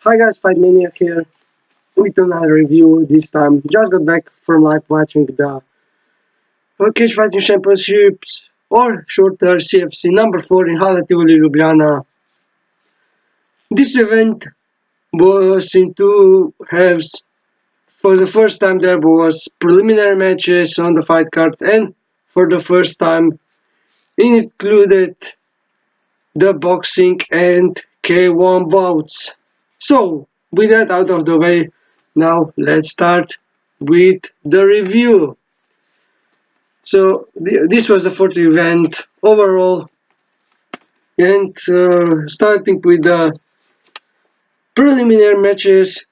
Hi guys, Fight Maniac here with another review. This time, just got back from live watching the Cage Fighting Championships, or shorter CFC number 4 in Hala Tivoli Ljubljana. This event was in two halves. For the first time, there was preliminary matches on the fight card, and for the first time, it included the boxing and K1 bouts. So, with that out of the way, now let's start with the review. So, this was the fourth event overall, and starting with the preliminary matches,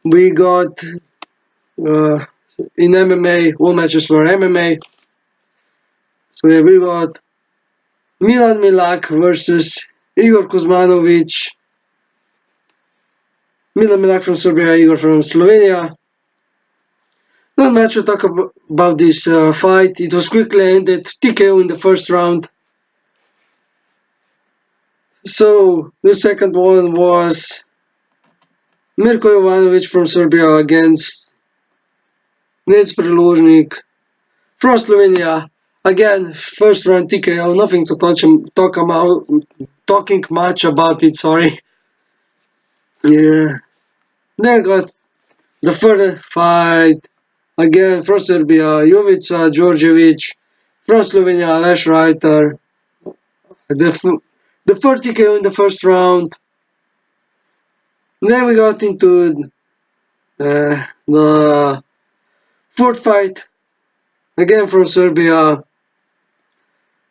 we got in MMA, all matches were MMA. So, we got Milan Milak versus Igor Kuzmanovic. Milan Milak from Serbia, Igor from Slovenia. Not much to talk about this fight. It was quickly ended TKO in the first round. So the second one was Mirko Jovanovic from Serbia against Nec Prelužnik from Slovenia. Again, first round TKO. Nothing to talking much about it. Sorry. Yeah. Then got the third fight. Again, from Serbia, Jovica Djordjevic. From Slovenia, Aleš Reiter. The 40k in the first round. Then we got into the fourth fight. Again from Serbia,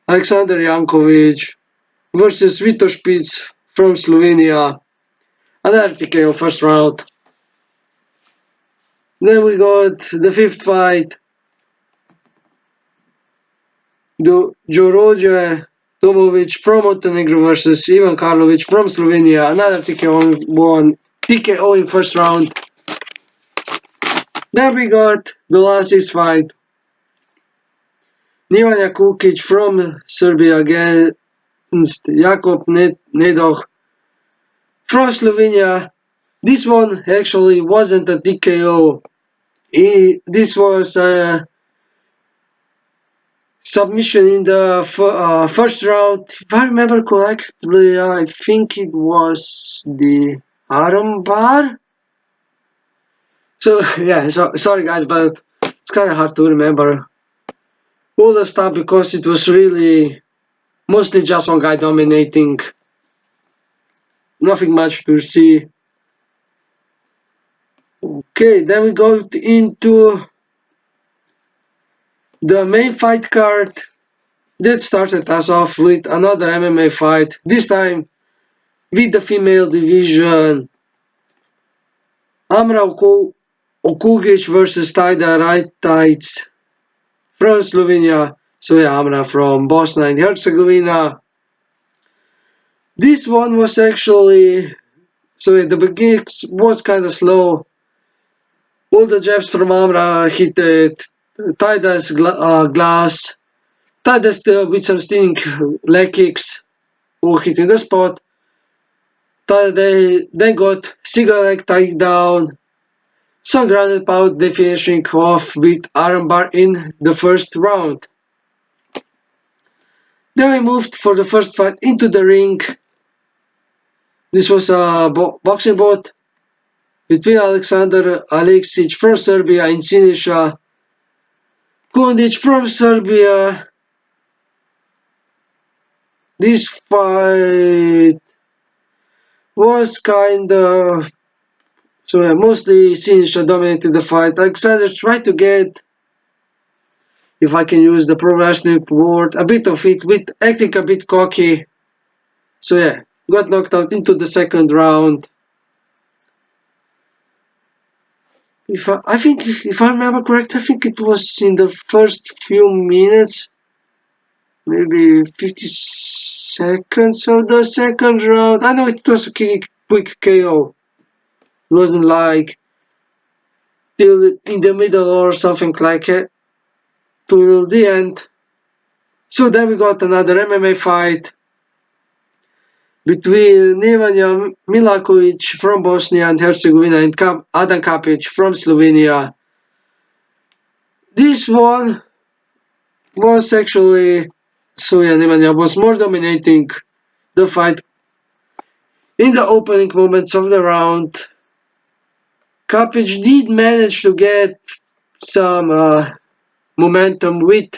Alexander Jankovic versus Vito Špic from Slovenia. Another TKO first round. Then we got the fifth fight. Đorđe Tomovic from Montenegro versus Ivan Karlovic from Slovenia. Another TKO in first round. Then we got the last fight. Nemanja Kukic from Serbia against Jakub Nedoh from Slovenia. This one actually wasn't a TKO. This was a submission in the first round. If I remember correctly, I think it was the armbar. So yeah, sorry guys, but it's kind of hard to remember all the stuff because it was really mostly just one guy dominating. Nothing much to see. Okay, then we go into the main fight card that started us off with another MMA fight, this time with the female division. Amra Okugic versus Tajda Rajtic from Slovenia. So yeah, Amra from Bosnia and Herzegovina. This one was actually, so at the beginning was kind of slow. All the jabs from Amra hit Tajda's glass. Tajda with some stinging leg kicks were hitting the spot. Tajda then got single leg takedown. Some grounded pound, they finishing off with armbar in the first round. Then we moved for the first fight into the ring. This was a boxing bout between Alexander Aleksic from Serbia and Siniša Kundic from Serbia. This fight was kind of, so yeah, mostly Siniša dominated the fight. Alexander tried to get, if I can use the pro wrestling word, a bit of it with acting a bit cocky. So yeah, got knocked out into the second round. If I remember correct, I think it was in the first few minutes, maybe 50 seconds of the second round. I know it was a quick KO. It wasn't like till in the middle or something like it, till the end. So then we got another MMA fight between Nemanja Milakovic from Bosnia and Herzegovina and Adam Kapic from Slovenia. This one was actually, Nemanja was more dominating the fight in the opening moments of the round. Kapic did manage to get some momentum with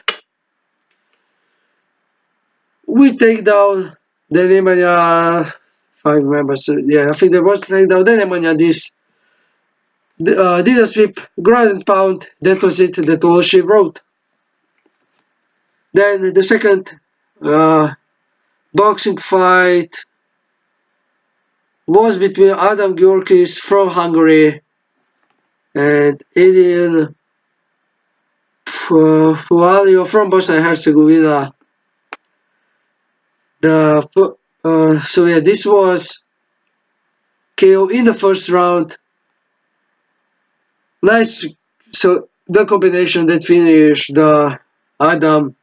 takedown. Then Nemanja, if I remember, I think there was a takedown. Then Nemanja did a sweep, ground and pound. That was it. That's all she wrote. Then the second boxing fight was between Adam Györgis from Hungary and Edin Fualio from Bosnia and Herzegovina. This was KO in the first round. Nice. So the combination that finished Adam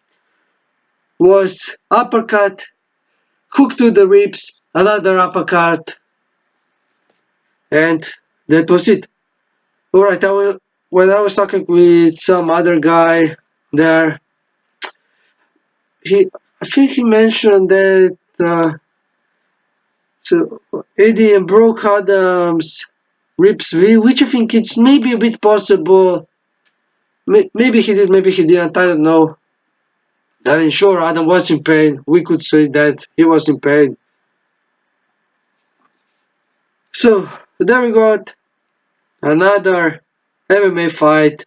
was uppercut, hook to the ribs, another uppercut, and that was it. Alright, when I was talking with some other guy there, I think he mentioned that Eddie broke Adam's ribs, which I think it's maybe a bit possible. Maybe he did, maybe he didn't, I don't know. I mean, sure, Adam was in pain. We could say that he was in pain. So, there we got another MMA fight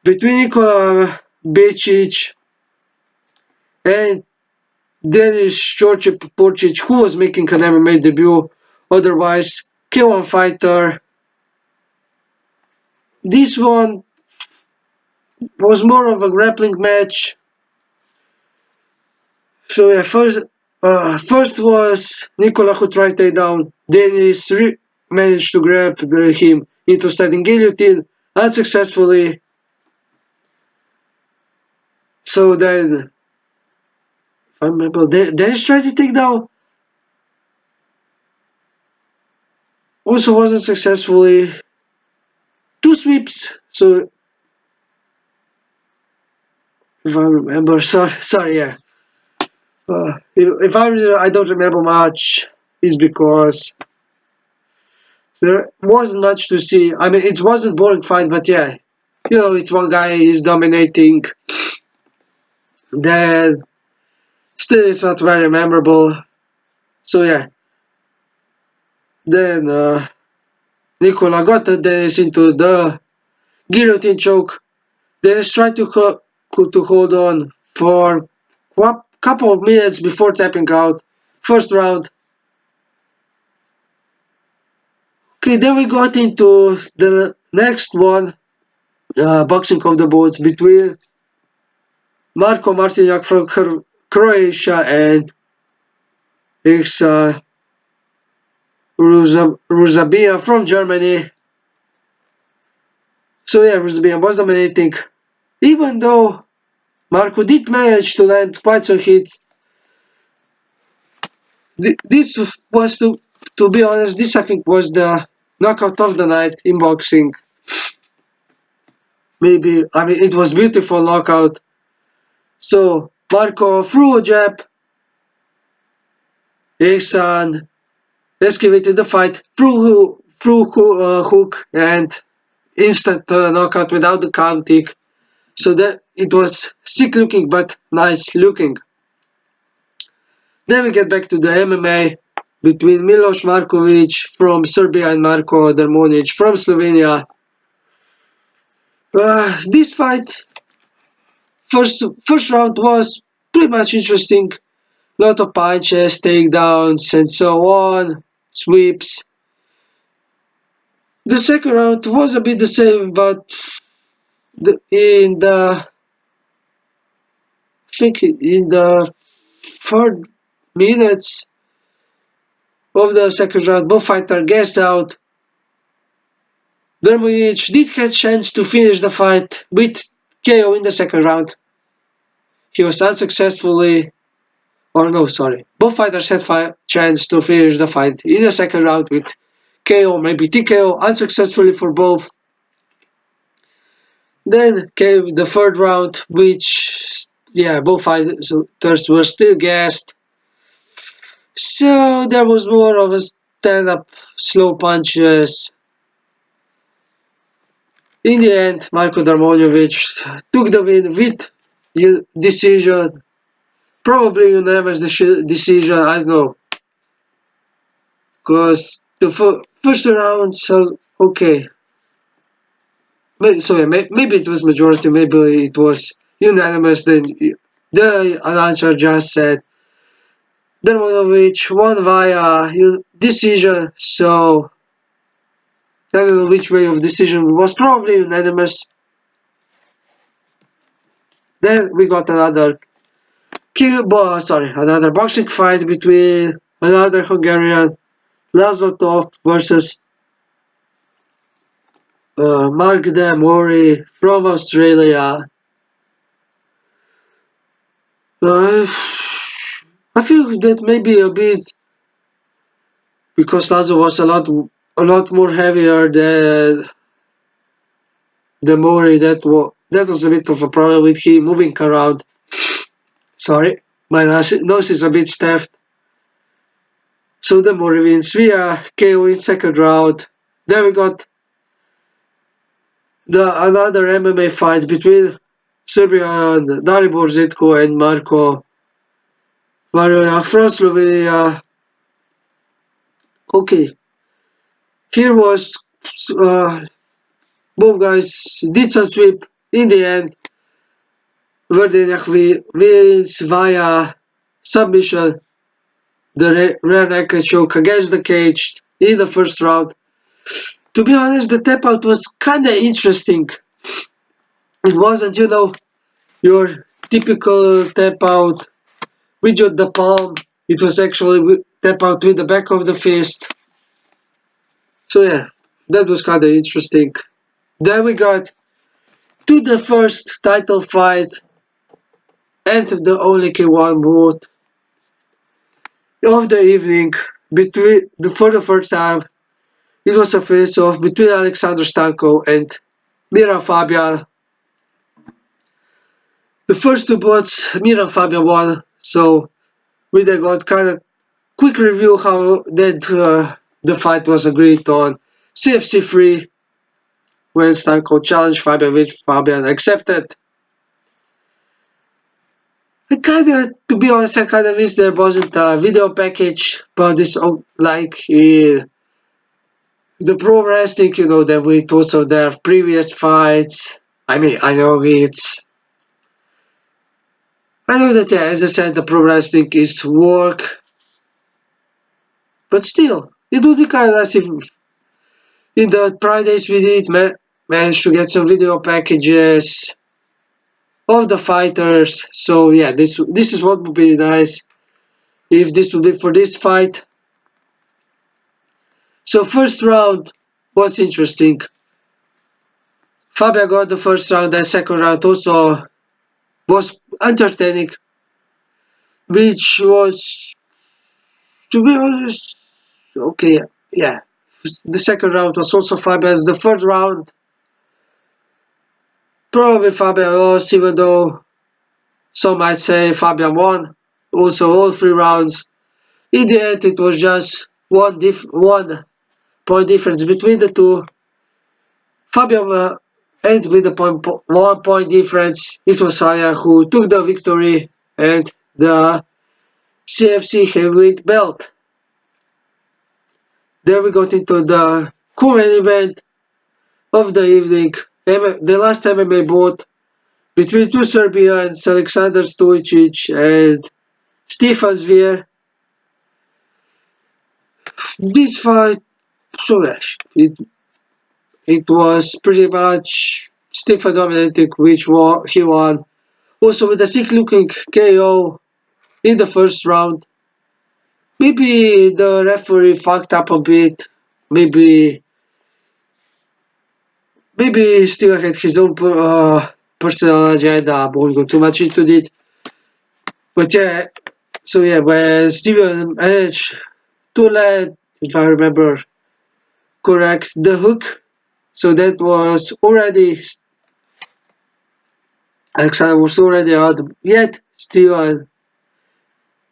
between Nikola Becic and Denis Porcic, who was making an MMA debut, otherwise K1 fighter. This one was more of a grappling match. So yeah, first was Nikola who tried takedown. Denis managed to grab him into standing guillotine unsuccessfully. So then, if I remember, Denis tried to take down. Also wasn't successfully. 2 sweeps. So if I remember, sorry, yeah. If I don't remember much, is because there wasn't much to see. I mean, it wasn't a boring fight, but yeah, it's one guy is dominating. Then still, it's not very memorable. So yeah. Then Nikola got Denis into the guillotine choke. Denis tried to hold on for a couple of minutes before tapping out. First round. Okay, then we got into the next one, boxing of the boots between Marko Martinjak from Croatia and Iksa Ruzabia from Germany. So yeah, Ruzabia was dominating, even though Marko did manage to land quite some hits. This was, to be honest, this I think was the knockout of the night in boxing. Maybe, I mean, it was beautiful knockout. So Marko threw a jab. Iksan escalated the fight, threw hook and instant knockout without the counting. So that it was sick looking but nice looking. Then we get back to the MMA between Milos Markovic from Serbia and Marko Dermonic from Slovenia. This fight, first round was pretty much interesting. Lot of punches, takedowns, and so on, sweeps. The second round was a bit the same, but in the 4 minutes of the second round, both fighters gassed out. Dermonic did have a chance to finish the fight with KO in the second round. He was unsuccessfully or no, sorry, both fighters had chance to finish the fight in the second round with KO, maybe TKO, unsuccessfully for both. Then came the third round, which, yeah, both fighters were still gassed. So there was more of a stand-up, slow punches. In the end, Marko Darmonovic took the win with decision, probably unanimous decision, I don't know. Because the first round, so okay. Maybe it was majority, maybe it was unanimous. Then the announcer just said Darmonovic won via decision, so I don't know which way of decision was probably unanimous. Then we got another boxing fight between another Hungarian, Laszlo Toth versus Mark De Mori from Australia. I feel that maybe a bit because Laszlo was a lot more heavier than De Mori. That was a bit of a problem with him moving around. Sorry, my nose is a bit stuffed. So De Mori wins via KO in second round. Then we got another MMA fight between Serbian Dalibor Zitko and Marko Varela from Slovenia. Okay, here was both guys did some sweep. In the end, Verdenech wins via submission, the rear naked choke against the cage in the first round. To be honest, the tap out was kinda interesting. It wasn't, your typical tap out with the palm. It was actually tap out with the back of the fist. So yeah, that was kinda interesting. Then we got to the first title fight and the only K1 bout of the evening. For the first time, it was a face-off between Alexander Stanko and Miran Fabian. The first two bouts, Miran Fabian won, so we then got kind of quick review how that the fight was agreed on. CFC 3 when Stanko challenged Fabian, which Fabian accepted. To be honest, I kinda wish there wasn't a video package, but this like the pro wrestling, that with also their previous fights. I mean, I know that, yeah, as I said, the pro wrestling is work, but still, it would be kind of nice if in the Fridays we did manage to get some video packages of the fighters. So yeah, this is what would be nice if this would be for this fight. So first round was interesting. Fabian got the first round and second round also was entertaining, which was, to be honest, okay, yeah. The second round was also Fabian's. The third round, probably Fabian lost, even though some might say Fabian won. Also, all three rounds. In the end, it was just one point difference between the two. Fabian ended with a 1 point difference. It was Saya who took the victory and the CFC heavyweight belt. Then we got into the co-main event of the evening, the last MMA bout between two Serbians, Alexander Stojcic and Stefan Zvier. This fight, it was pretty much Stefan dominating, which he won. Also with a sick-looking KO in the first round. Maybe the referee fucked up a bit. Maybe still had his own personal agenda. I won't go too much into it. But yeah, So yeah, when Steven managed to land, if I remember correct, the hook. So that was already Alexander was already out. Yet Steven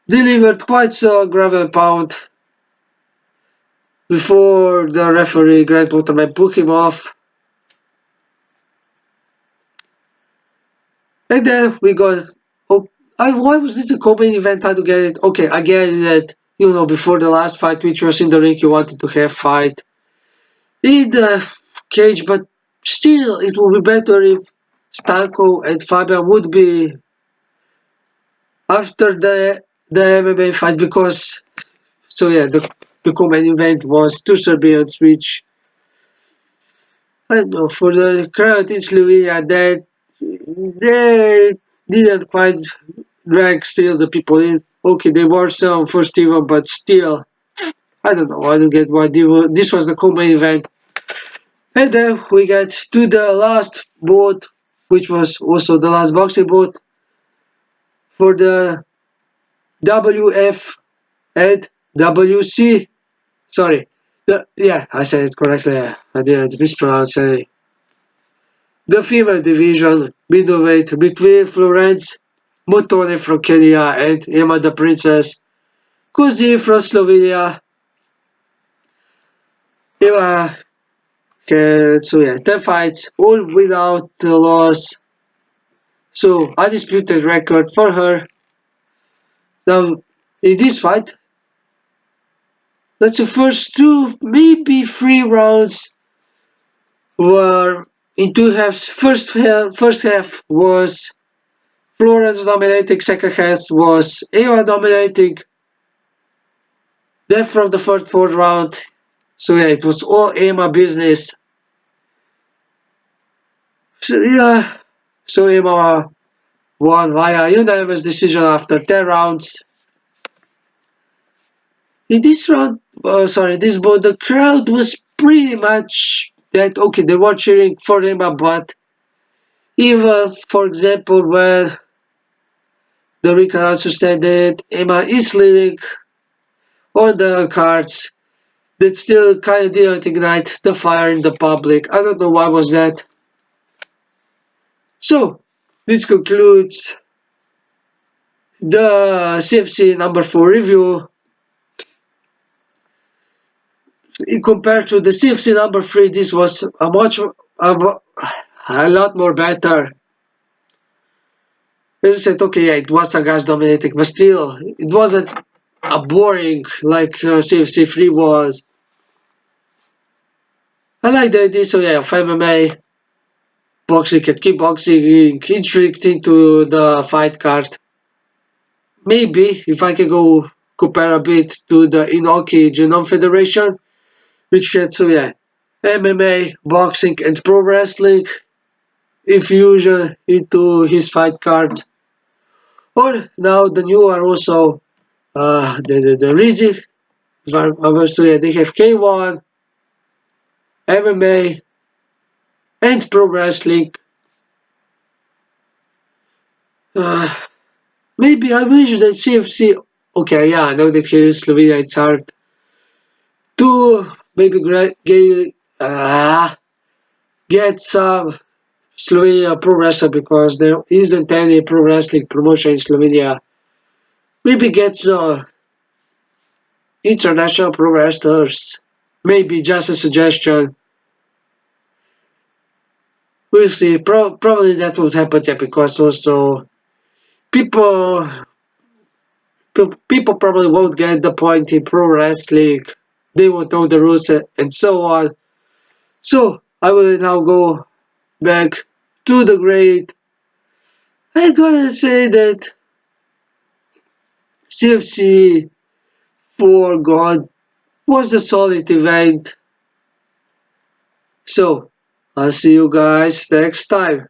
delivered quite a gravel pound before the referee Grant Waterman took him off. And then we got. Oh, why was this a co-main event? How to get it? Okay, I get that. Before the last fight, which was in the ring, you wanted to have fight in the cage, but still, it would be better if Stanko and Fabian would be after the MMA fight, because the co-main event was two Serbians, which I don't know, for the crowd in Slovenia, that they didn't quite drag still the people in. Okay, there were some for Steven, but still, I don't know. I don't get why this was the co-main event. And then we get to the last bout, which was also the last boxing bout for the WF and WC. Sorry. I said it correctly. I didn't mispronounce it. The female division middleweight between Florence Motone from Kenya and Emma the Princess Kuzi from Slovenia. Emma, 10 fights, all without a loss. So, undisputed record for her. Now, in this fight, that's the first two, maybe three rounds were in two halves. First half was Florence dominating, second half was Eva dominating. Then from the fourth round, it was all Emma business. So Emma won via unanimous decision after 10 rounds. In this round, this bout, the crowd was pretty much that, okay, they were cheering for Emma, but even, for example, when the ring announcer said that Emma is leading on the cards, that still kind of didn't ignite the fire in the public. I don't know why was that. So, this concludes the CFC number 4 review. Compared to the CFC number 3, this was a lot more better. As I said, okay, it was a guys dominating, but still, it wasn't a boring like CFC 3 was. I like the idea, of MMA, boxing and kickboxing intrigued into the fight card. Maybe if I can go compare a bit to the Inoki Genome Federation, which had MMA, boxing and pro wrestling infusion into his fight card. Or now the new are also the Rizzi. They have K1, MMA, and pro wrestling. Maybe I wish that CFC. Okay, yeah, I know that here in Slovenia it's hard to maybe get some Slovenia pro wrestler, because there isn't any pro wrestling promotion in Slovenia. Maybe get some international pro wrestlers. Maybe just a suggestion. We'll see. Probably that would happen, because also people probably won't get the point in pro wrestling. They won't know the rules and so on. So I will now go back to the grade. I'm gonna say that CFC 4 God was a solid event. So I'll see you guys next time.